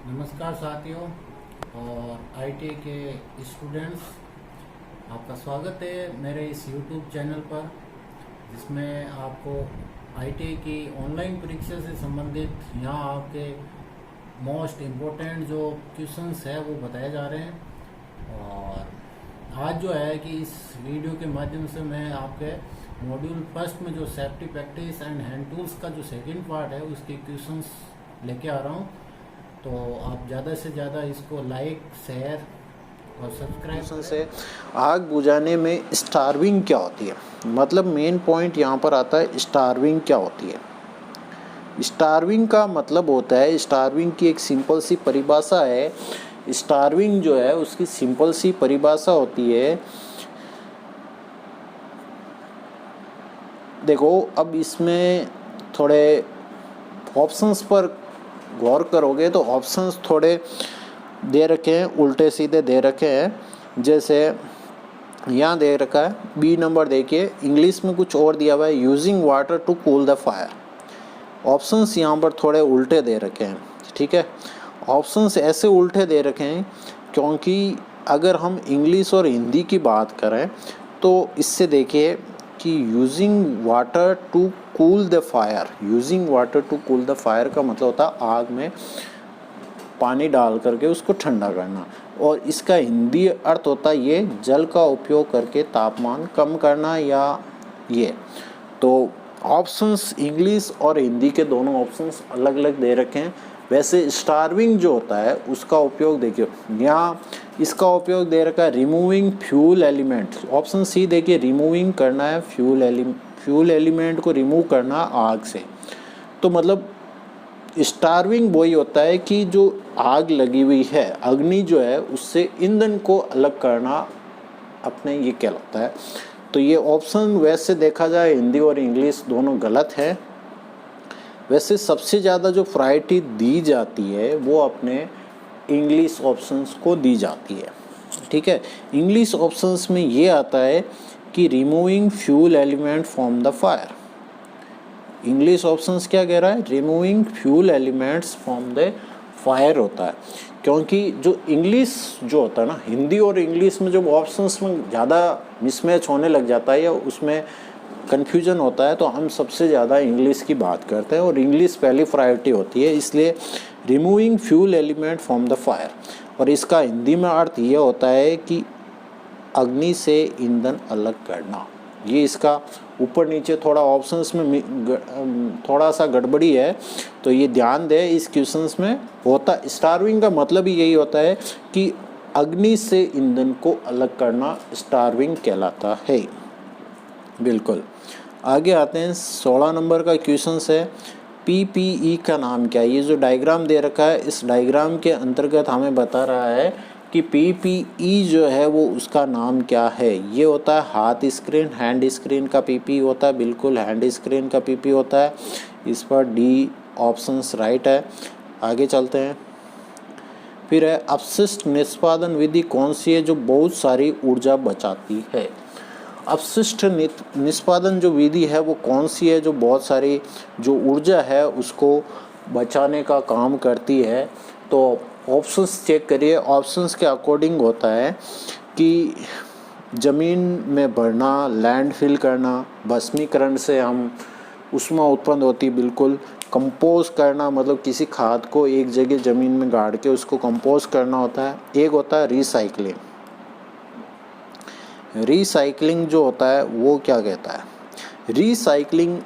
नमस्कार साथियों और आईटी के स्टूडेंट्स, आपका स्वागत है मेरे इस यूट्यूब चैनल पर, जिसमें आपको आईटी की ऑनलाइन परीक्षा से संबंधित यहाँ आपके मोस्ट इम्पोर्टेंट जो क्वेश्चंस है वो बताए जा रहे हैं। और आज जो है कि इस वीडियो के माध्यम से मैं आपके मॉड्यूल फर्स्ट में जो safety practice and hand tools का जो सेकंड पार्ट है उसके क्वेश्चंस लेके आ रहा हूँ। तो आप ज़्यादा से ज़्यादा इसको लाइक, शेयर और सब्सक्राइब से आग बुझाने में स्टार्विंग क्या होती है। मतलब मेन पॉइंट यहाँ पर आता है, स्टार्विंग क्या होती है। स्टार्विंग का मतलब होता है, स्टार्विंग की एक सिंपल सी परिभाषा है। स्टार्विंग जो है उसकी सिंपल सी परिभाषा होती है, देखो अब इसमें थोड़े ऑप्शंस पर गौर करोगे तो ऑप्शंस थोड़े दे रखे हैं, उल्टे सीधे दे रखे हैं। जैसे यहाँ दे रखा है बी नंबर, देखिए इंग्लिश में कुछ और दिया हुआ है, using water to cool the fire. Options यहाँ पर थोड़े उल्टे दे रखे हैं, ठीक है। ऑप्शंस ऐसे उल्टे दे रखे हैं क्योंकि अगर हम इंग्लिश और हिंदी की बात करें तो इससे देखिए कि using water to cool the fire, using water to cool the fire का मतलब होता है आग में पानी डाल करके उसको ठंडा करना, और इसका हिंदी अर्थ होता है ये जल का उपयोग करके तापमान कम करना। या ये तो ऑप्शंस इंग्लिश और हिंदी के दोनों ऑप्शंस अलग अलग दे रखे हैं। वैसे स्टार्विंग जो होता है उसका उपयोग देखिए, यहाँ इसका उपयोग दे रखा है removing fuel element. Option C देखिए, रिमूविंग करना है फ्यूल एलिमेंट को रिमूव करना आग से। तो मतलब स्टार्विंग वही होता है कि जो आग लगी हुई है, अग्नि जो है उससे ईंधन को अलग करना अपने ये कहलाता है। तो ये ऑप्शन वैसे देखा जाए हिंदी और इंग्लिश दोनों गलत है। वैसे सबसे ज़्यादा जो प्रायोरिटी दी जाती है वो अपने इंग्लिश ऑप्शंस को दी जाती है, ठीक है। इंग्लिश ऑप्शंस में ये आता है कि removing fuel element from the fire. English options क्या कह रहा है, removing fuel elements from the fire होता है। क्योंकि जो इंग्लिश जो होता है ना, हिंदी और इंग्लिश में जब ऑप्शंस में ज़्यादा मिसमैच होने लग जाता है या उसमें कन्फ्यूजन होता है तो हम सबसे ज़्यादा इंग्लिश की बात करते हैं और इंग्लिश पहली प्रायोरिटी होती है, इसलिए removing fuel element from the fire. और इसका हिंदी में अर्थ ये होता है कि अग्नि से ईंधन अलग करना। ये इसका ऊपर नीचे थोड़ा ऑप्शंस में थोड़ा सा गड़बड़ी है, तो ये ध्यान दें इस क्वेश्चंस में। होता स्टार्विंग का मतलब ही यही होता है कि अग्नि से ईंधन को अलग करना स्टार्विंग कहलाता है। बिल्कुल, आगे आते हैं 16 नंबर का क्वेश्चन है, पीपीई का नाम क्या है। ये जो डायग्राम दे रखा है इस डायग्राम के अंतर्गत हमें बता रहा है कि पीपीई जो है वो उसका नाम क्या है। ये होता है हाथ स्क्रीन, हैंड स्क्रीन का पीपीई होता है, बिल्कुल हैंड स्क्रीन का पीपीई होता है। इस पर डी ऑप्शंस राइट है। आगे चलते हैं। फिर है अपशिष्ट निष्पादन विधि कौन सी है जो बहुत सारी ऊर्जा बचाती है। अपशिष्ट निष्पादन जो विधि है वो कौन सी है जो बहुत सारी जो ऊर्जा है उसको बचाने का काम करती है। तो ऑप्शंस चेक करिए। ऑप्शंस के अकॉर्डिंग होता है कि ज़मीन में भरना, लैंडफिल करना, भस्मीकरण से हम ऊष्मा उत्पन्न होती, बिल्कुल कंपोज करना, मतलब किसी खाद को एक जगह ज़मीन में गाड़ के उसको कंपोज करना होता है। एक होता है रिसाइकलिंग। रिसाइकलिंग जो होता है वो क्या कहता है, रिसाइकलिंग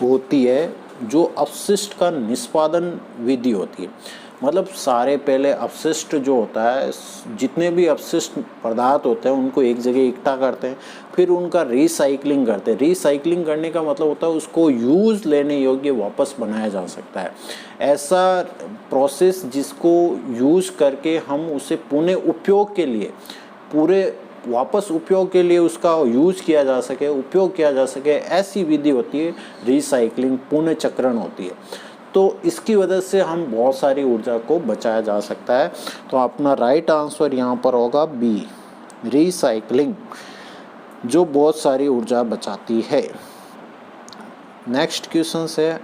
होती है जो अपशिष्ट का निष्पादन विधि होती है। मतलब सारे पहले अपशिष्ट जो होता है, जितने भी अपशिष्ट पदार्थ होते हैं उनको एक जगह इकट्ठा करते हैं, फिर उनका रिसाइकलिंग करते हैं। रिसाइकलिंग करने का मतलब होता है उसको यूज़ लेने योग्य वापस बनाया जा सकता है। ऐसा प्रोसेस जिसको यूज़ करके हम उसे पुनः उपयोग के लिए, पूरे वापस उपयोग के लिए उसका यूज़ किया जा सके, उपयोग किया जा सके, ऐसी विधि होती है रिसाइकलिंग, पुनः चक्रण होती है। तो इसकी वजह से हम बहुत सारी ऊर्जा को बचाया जा सकता है। तो अपना राइट आंसर यहाँ पर होगा बी, रिसाइकलिंग, जो बहुत सारी ऊर्जा बचाती है। नेक्स्ट क्वेश्चन है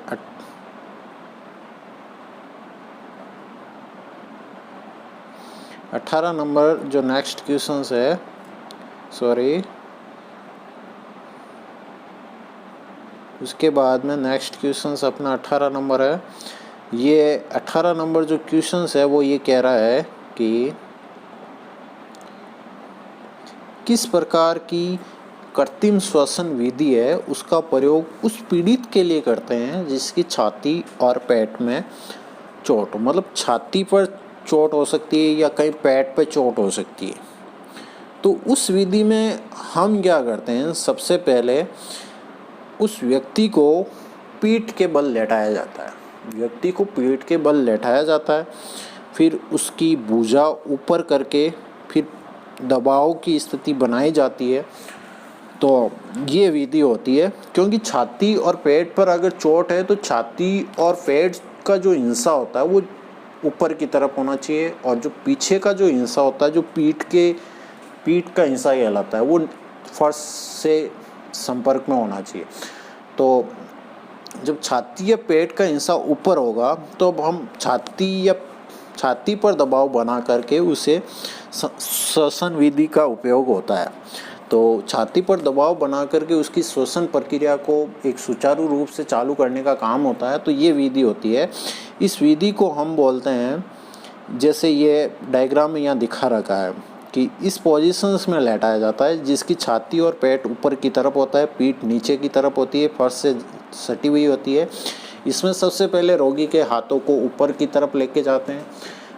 18 नंबर जो नेक्स्ट क्वेश्चन है, सॉरी, उसके बाद में नेक्स्ट क्वेश्चन अपना 18 नंबर है। ये 18 नंबर जो क्वेश्चन है वो ये कह रहा है कि किस प्रकार की कृत्रिम श्वसन विधि है उसका प्रयोग उस पीड़ित के लिए करते हैं जिसकी छाती और पेट में चोट हो। मतलब छाती पर चोट हो सकती है या कहीं पेट पे चोट हो सकती है। तो उस विधि में हम क्या करते हैं, सबसे पहले उस व्यक्ति को पीठ के बल लेटाया जाता है। व्यक्ति को पीठ के बल लेटाया जाता है, फिर उसकी भुजा ऊपर करके फिर दबाव की स्थिति बनाई जाती है। तो ये विधि होती है, क्योंकि छाती और पेट पर अगर चोट है तो छाती और पेट का जो हिस्सा होता है वो ऊपर की तरफ होना चाहिए, और जो पीछे का जो हिस्सा होता है, जो पीठ का हिस्सा कहलाता है, वो फर्श से संपर्क में होना चाहिए। तो जब छाती या पेट का हिस्सा ऊपर होगा तो हम छाती पर दबाव बना करके उसे श्वसन विधि का उपयोग होता है। तो छाती पर दबाव बना करके उसकी श्वसन प्रक्रिया को एक सुचारू रूप से चालू करने का काम होता है। तो ये विधि होती है। इस विधि को हम बोलते हैं, जैसे ये डायग्राम में यहाँ दिखा रखा है कि इस पोजीशंस में लेटाया जाता है, जिसकी छाती और पेट ऊपर की तरफ होता है, पीठ नीचे की तरफ होती है, फर्श से सटी हुई होती है। इसमें सबसे पहले रोगी के हाथों को ऊपर की तरफ लेके जाते हैं,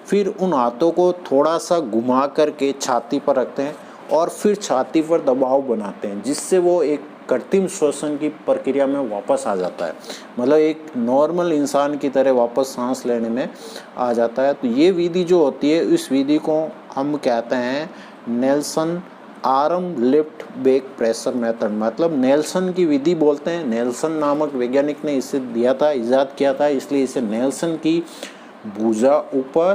फिर उन हाथों को थोड़ा सा घुमा करके छाती पर रखते हैं और फिर छाती पर दबाव बनाते हैं, जिससे वो एक कृत्रिम श्वसन की प्रक्रिया में वापस आ जाता है। मतलब एक नॉर्मल इंसान की तरह वापस सांस लेने में आ जाता है। तो ये विधि जो होती है, इस विधि को हम कहते हैं Nelson arm lift back pressure method. मतलब नेल्सन की विधि बोलते हैं। नेल्सन नामक वैज्ञानिक ने इसे दिया था, इजाद किया था, इसलिए इसे नेल्सन की भुजा ऊपर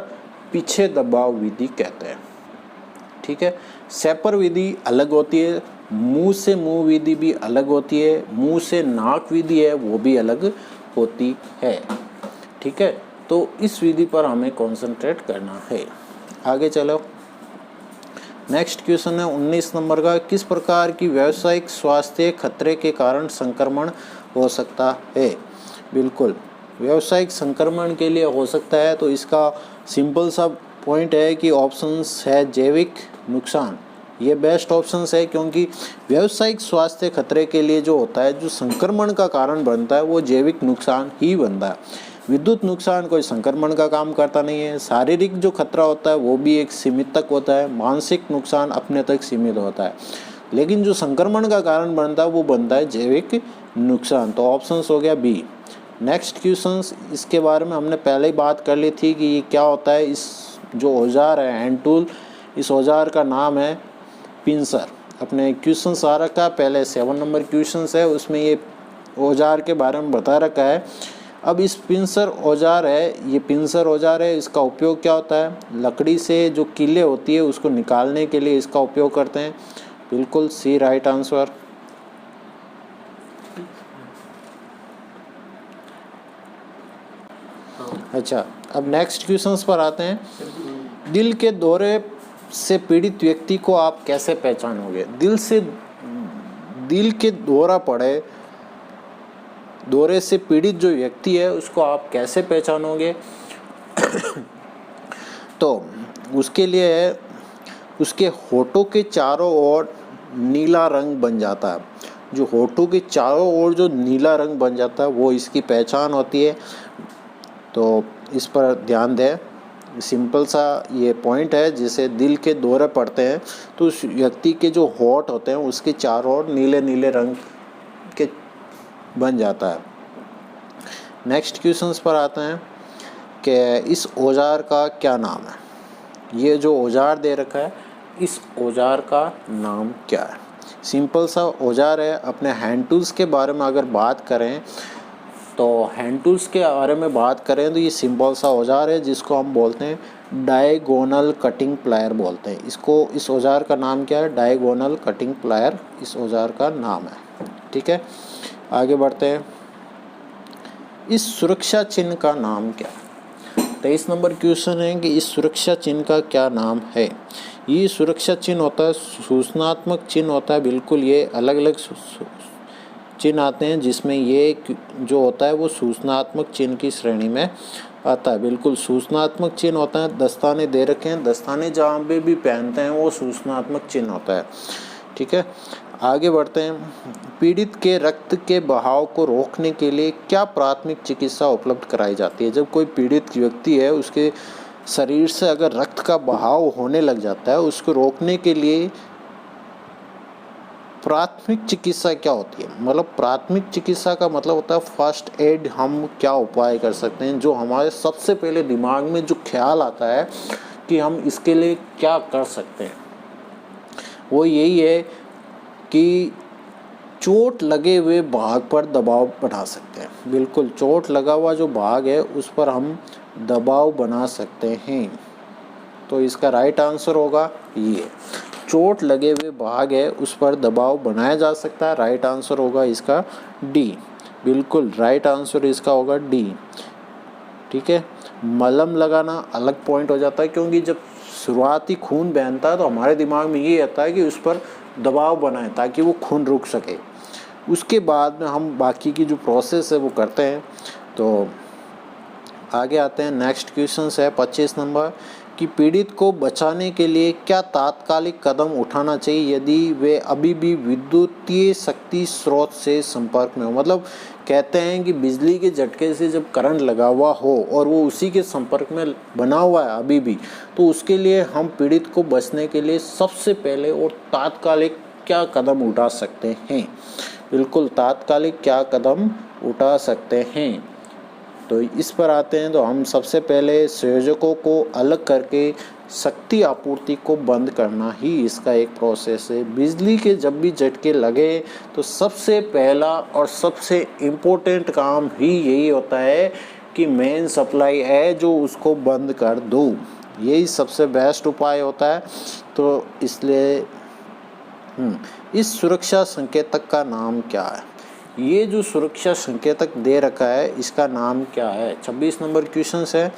पीछे दबाव विधि कहते हैं। ठीक है। सेपर विधि अलग होती है, मुंह से मुंह विधि भी अलग होती है, मुंह से नाक विधि है वो भी अलग होती है। ठीक है। तो इस विधि पर हमें कंसंट्रेट करना है। आगे चलो, नेक्स्ट क्वेश्चन है 19 नंबर का। किस प्रकार की व्यावसायिक स्वास्थ्य खतरे के कारण संक्रमण हो सकता है? बिल्कुल, व्यावसायिक संक्रमण के लिए हो सकता है। तो इसका सिंपल सा पॉइंट है कि ऑप्शंस है जैविक नुकसान। ये बेस्ट ऑप्शंस है, क्योंकि व्यावसायिक स्वास्थ्य खतरे के लिए जो होता है, जो संक्रमण का कारण बनता है, वो जैविक नुकसान ही बनता है। विद्युत नुकसान कोई संक्रमण का काम करता नहीं है। शारीरिक जो खतरा होता है वो भी एक सीमित तक होता है। मानसिक नुकसान अपने तक सीमित होता है, लेकिन जो संक्रमण का कारण बनता है वो बनता है जैविक नुकसान। तो ऑप्शंस हो गया बी। नेक्स्ट क्वेश्चंस, इसके बारे में हमने पहले ही बात कर ली थी कि ये क्या होता है। इस जो औजार है हैंड टूल, इस औजार का नाम है पिंसर। अपने क्वेश्चन आ रखा है, पहले 7 नंबर क्वेश्चन है, उसमें ये औजार के बारे में बता रखा है। अब इस पिंसर औजार है, ये पिंसर औजार है, इसका उपयोग क्या होता है? लकड़ी से जो कीले होती है उसको निकालने के लिए इसका उपयोग करते हैं। बिल्कुल सी राइट आंसर। अच्छा, अब नेक्स्ट क्वेश्चंस पर आते हैं। दिल के दौरे से पीड़ित व्यक्ति को आप कैसे पहचानोगे? दिल के दौरे से पीड़ित जो व्यक्ति है उसको आप कैसे पहचानोगे? तो उसके लिए उसके होठों के चारों ओर नीला रंग बन जाता है। जो होठों के चारों ओर जो नीला रंग बन जाता है वो इसकी पहचान होती है। तो इस पर ध्यान दें। सिंपल सा ये पॉइंट है, जिसे दिल के दौरे पड़ते हैं तो उस व्यक्ति के जो होठ होते हैं उसके चारों ओर नीले नीले रंग के बन जाता है। नेक्स्ट क्वेश्चंस पर आते हैं कि इस औजार का क्या नाम है? ये जो औजार दे रखा है, इस औजार का नाम क्या है? सिंपल सा औजार है। अपने हैंड टूल्स के बारे में अगर बात करें तो हैंड टूल्स के बारे में बात करें तो ये सिंपल सा औजार है जिसको हम बोलते हैं डायगोनल कटिंग प्लायर बोलते हैं। इस औजार का नाम क्या है? डायगोनल कटिंग प्लायर इस औजार का नाम है। ठीक है, आगे बढ़ते हैं। इस सुरक्षा चिन्ह का नाम क्या है? 23 नंबर क्वेश्चन है कि इस सुरक्षा चिन्ह का क्या नाम है। ये सुरक्षा चिन्ह होता है, सूचनात्मक चिन्ह होता है। बिल्कुल ये अलग अलग चिन्ह आते हैं जिसमें ये जो होता है वो सूचनात्मक चिन्ह की श्रेणी में आता है। बिल्कुल सूचनात्मक चिन्ह होता है। दस्ताने दे रखे हैं, दस्ताने जहाँ पे भी पहनते हैं वो सूचनात्मक चिन्ह होता है। ठीक है, आगे बढ़ते हैं। पीड़ित के रक्त के बहाव को रोकने के लिए क्या प्राथमिक चिकित्सा उपलब्ध कराई जाती है। जब कोई पीड़ित व्यक्ति है, उसके शरीर से अगर रक्त का बहाव होने लग जाता है, उसको रोकने के लिए प्राथमिक चिकित्सा क्या होती है। मतलब प्राथमिक चिकित्सा का मतलब होता है फर्स्ट एड। हम क्या उपाय कर सकते हैं, जो हमारे सबसे पहले दिमाग में जो ख्याल आता है कि हम इसके लिए क्या कर सकते हैं, वो यही है कि चोट लगे हुए भाग पर दबाव बना सकते हैं। बिल्कुल चोट लगा हुआ जो भाग है उस पर हम दबाव बना सकते हैं। तो इसका राइट आंसर होगा ये, चोट लगे हुए भाग है उस पर दबाव बनाया जा सकता है। राइट आंसर होगा इसका डी। बिल्कुल राइट आंसर इसका होगा डी। ठीक है, मलहम लगाना अलग पॉइंट हो जाता है, क्योंकि जब शुरुआती खून बहता है तो हमारे दिमाग में ये आता है कि उस पर दबाव बनाए ताकि वो खून रुक सके। उसके बाद में हम बाकी की जो प्रोसेस है वो करते हैं। तो आगे आते हैं, नेक्स्ट क्वेश्चन है 25 नंबर कि पीड़ित को बचाने के लिए क्या तात्कालिक कदम उठाना चाहिए यदि वे अभी भी विद्युतीय शक्ति स्रोत से संपर्क में हो। मतलब कहते हैं कि बिजली के झटके से जब करंट लगा हुआ हो और वो उसी के संपर्क में बना हुआ है अभी भी, तो उसके लिए हम पीड़ित को बचने के लिए सबसे पहले और तात्कालिक क्या कदम उठा सकते हैं। बिल्कुल तात्कालिक क्या कदम उठा सकते हैं, तो इस पर आते हैं। तो हम सबसे पहले संयोजकों को अलग करके शक्ति आपूर्ति को बंद करना ही इसका एक प्रोसेस है। बिजली के जब भी झटके लगे तो सबसे पहला और सबसे इम्पोर्टेंट काम ही यही होता है कि मेन सप्लाई है जो उसको बंद कर दो। यही सबसे बेस्ट उपाय होता है। तो इसलिए इस सुरक्षा संकेतक का नाम क्या है। ये जो सुरक्षा संकेतक दे रखा है इसका नाम क्या है। 26 नंबर क्वेश्चन है,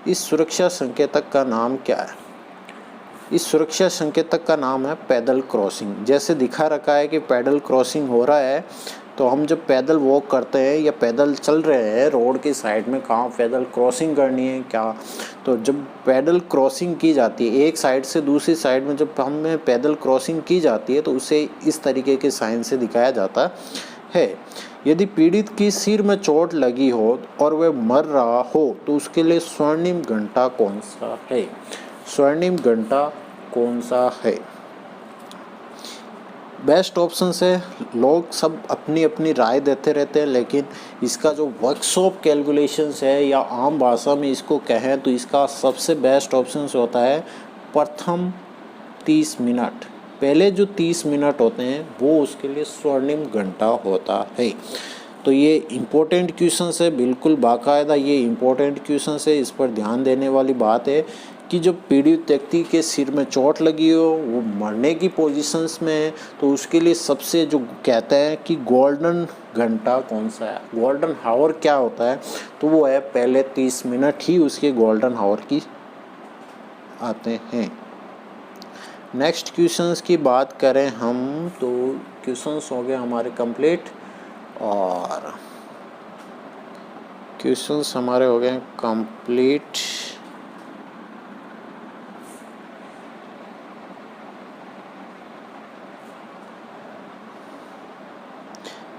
इस सुरक्षा संकेतक का नाम क्या है। इस सुरक्षा संकेतक का नाम है पैदल क्रॉसिंग। जैसे दिखा रखा है कि पैदल क्रॉसिंग हो रहा है, तो हम जब पैदल वॉक करते हैं या पैदल चल रहे हैं रोड के साइड में, कहाँ पैदल क्रॉसिंग करनी है क्या, तो जब पैदल क्रॉसिंग की जाती है एक साइड से दूसरी साइड में, जब हमें पैदल क्रॉसिंग की जाती है तो उसे इस तरीके के साइन से दिखाया जाता है। यदि पीड़ित की सिर में चोट लगी हो और वह मर रहा हो तो उसके लिए स्वर्णिम घंटा कौन सा है। स्वर्णिम घंटा कौन सा है। बेस्ट ऑप्शन है। लोग सब अपनी अपनी राय देते रहते हैं, लेकिन इसका जो वर्कशॉप कैलकुलेशंस है या आम भाषा में इसको कहें तो इसका सबसे बेस्ट ऑप्शन होता है प्रथम 30 मिनट। पहले जो 30 मिनट होते हैं वो उसके लिए स्वर्णिम घंटा होता है। तो ये इम्पोर्टेंट क्वेश्चन है, बिल्कुल बाकायदा ये इम्पोर्टेंट क्वेश्चन है। इस पर ध्यान देने वाली बात है कि जब पीड़ित व्यक्ति के सिर में चोट लगी हो, वो मरने की पोजीशंस में है, तो उसके लिए सबसे जो कहते हैं कि गोल्डन घंटा कौन सा है, गोल्डन हावर क्या होता है, तो वो है पहले 30 मिनट ही उसके गोल्डन हावर की आते हैं। नेक्स्ट क्वेश्चंस की बात करें हम तो क्वेश्चंस हो गए हमारे कंप्लीट, और क्वेश्चंस हमारे हो गए कंप्लीट।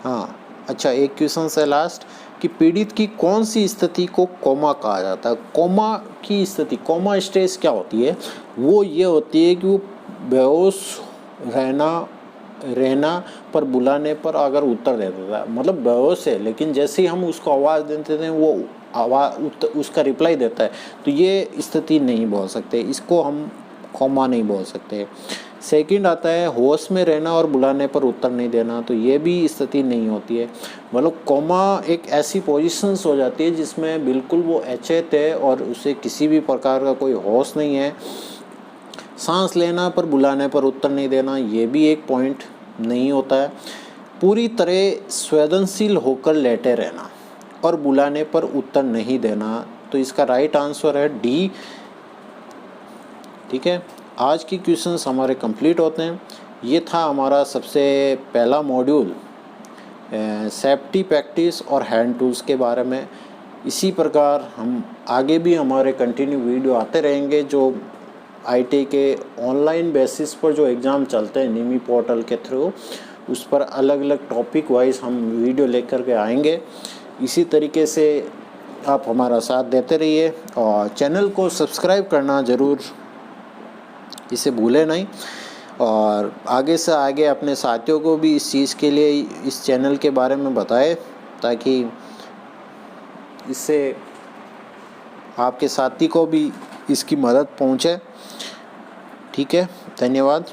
हाँ अच्छा, एक क्वेश्चन है लास्ट कि पीड़ित की कौन सी स्थिति को कोमा कहा जाता है। कोमा की स्थिति, कोमा स्टेज क्या होती है, वो ये होती है कि वो बेहोश रहना पर बुलाने पर अगर उत्तर दे देता है, मतलब बेहोश है लेकिन जैसे ही हम उसको आवाज़ देते हैं वो आवाज़ उसका रिप्लाई देता है, तो ये स्थिति नहीं बोल सकते, इसको हम कोमा नहीं बोल सकते। सेकंड आता है होश में रहना और बुलाने पर उत्तर नहीं देना, तो ये भी स्थिति नहीं होती है। मतलब कोमा एक ऐसी पोजीशंस हो जाती है जिसमें बिल्कुल वो अचेत है और उसे किसी भी प्रकार का कोई होश नहीं है। सांस लेना पर बुलाने पर उत्तर नहीं देना, ये भी एक पॉइंट नहीं होता है। पूरी तरह संवेदनशील होकर लेटे रहना और बुलाने पर उत्तर नहीं देना, तो इसका राइट आंसर है डी। ठीक है, आज की क्वेश्चंस हमारे कंप्लीट होते हैं। ये था हमारा सबसे पहला मॉड्यूल सेफ्टी प्रैक्टिस और हैंड टूल्स के बारे में। इसी प्रकार हम आगे भी हमारे कंटिन्यू वीडियो आते रहेंगे जो आईटी के ऑनलाइन बेसिस पर जो एग्ज़ाम चलते हैं निमी पोर्टल के थ्रू, उस पर अलग अलग टॉपिक वाइज हम वीडियो लेकर के आएंगे। इसी तरीके से आप हमारा साथ देते रहिए और चैनल को सब्सक्राइब करना ज़रूर इसे भूलें नहीं, और आगे से आगे अपने साथियों को भी इस चीज़ के लिए इस चैनल के बारे में बताएं ताकि इससे आपके साथी को भी इसकी मदद पहुंचे। ठीक है, धन्यवाद।